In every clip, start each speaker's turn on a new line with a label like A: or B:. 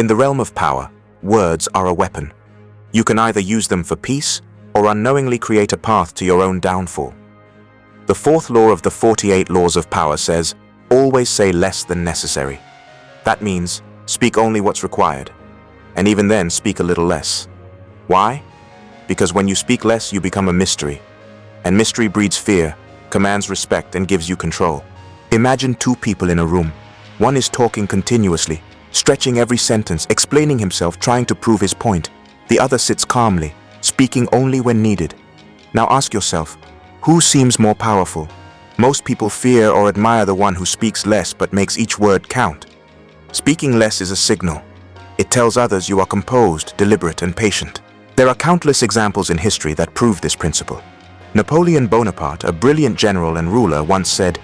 A: In the realm of power, words are a weapon. You can either use them for peace or unknowingly create a path to your own downfall. The fourth law of the 48 laws of power says, always say less than necessary. That means, speak only what's required, and even then speak a little less. Why? Because when you speak less, you become a mystery. And mystery breeds fear, commands respect, and gives you control. Imagine two people in a room. One is talking continuously, stretching every sentence, explaining himself, trying to prove his point. The other sits calmly, speaking only when needed. Now ask yourself, who seems more powerful? Most people fear or admire the one who speaks less but makes each word count. Speaking less is a signal. It tells others you are composed, deliberate, and patient. There are countless examples in history that prove this principle. Napoleon Bonaparte, a brilliant general and ruler, once said,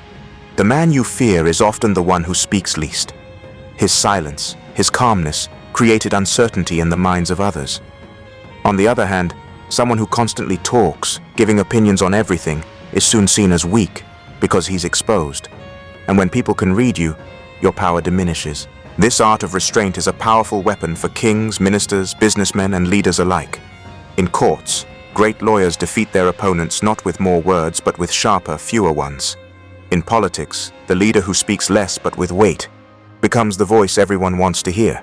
A: "The man you fear is often the one who speaks least." His silence, his calmness, created uncertainty in the minds of others. On the other hand, someone who constantly talks, giving opinions on everything, is soon seen as weak because he's exposed. And when people can read you, your power diminishes. This art of restraint is a powerful weapon for kings, ministers, businessmen, and leaders alike. In courts, great lawyers defeat their opponents not with more words but with sharper, fewer ones. In politics, the leader who speaks less but with weight becomes the voice everyone wants to hear.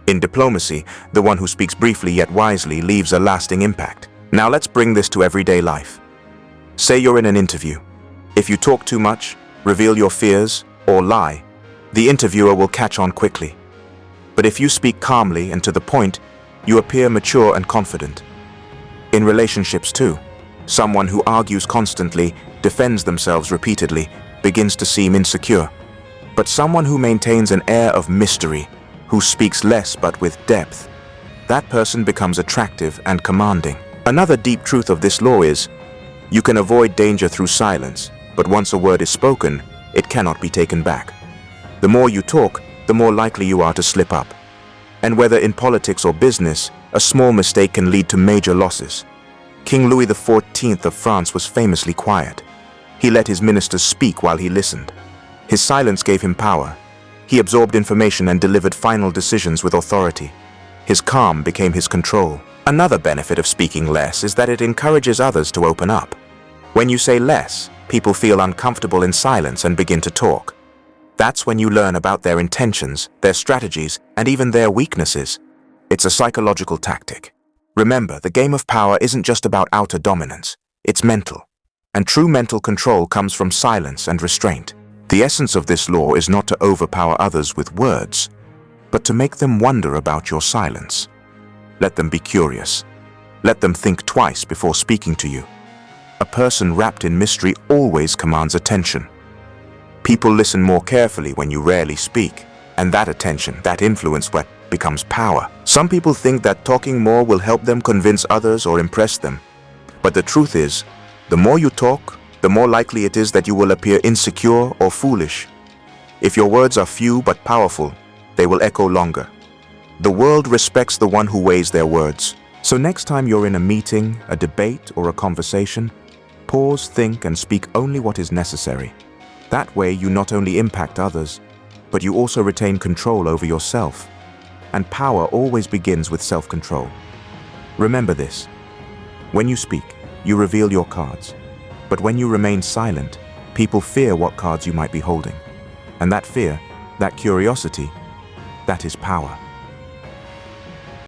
A: In diplomacy, the one who speaks briefly yet wisely leaves a lasting impact. Now let's bring this to everyday life. Say you're in an interview. If you talk too much, reveal your fears, or lie, the interviewer will catch on quickly. But if you speak calmly and to the point, you appear mature and confident. In relationships too, someone who argues constantly, defends themselves repeatedly, begins to seem insecure. But someone who maintains an air of mystery, who speaks less but with depth, that person becomes attractive and commanding. Another deep truth of this law is, you can avoid danger through silence, but once a word is spoken, it cannot be taken back. The more you talk, the more likely you are to slip up. And whether in politics or business, a small mistake can lead to major losses. King Louis XIV of France was famously quiet. He let his ministers speak while he listened. His silence gave him power. He absorbed information and delivered final decisions with authority. His calm became his control. Another benefit of speaking less is that it encourages others to open up. When you say less, people feel uncomfortable in silence and begin to talk. That's when you learn about their intentions, their strategies, and even their weaknesses. It's a psychological tactic. Remember, the game of power isn't just about outer dominance. It's mental. And true mental control comes from silence and restraint. The essence of this law is not to overpower others with words, but to make them wonder about your silence. Let them be curious. Let them think twice before speaking to you. A person wrapped in mystery always commands attention. People listen more carefully when you rarely speak, and that attention, that influence, becomes power. Some people think that talking more will help them convince others or impress them. But the truth is, the more you talk, the more likely it is that you will appear insecure or foolish. If your words are few but powerful, they will echo longer. The world respects the one who weighs their words. So next time you're in a meeting, a debate, or a conversation, pause, think, and speak only what is necessary. That way you not only impact others, but you also retain control over yourself. And power always begins with self-control. Remember this. When you speak, you reveal your cards. But when you remain silent, people fear what cards you might be holding. And that fear, that curiosity, that is power.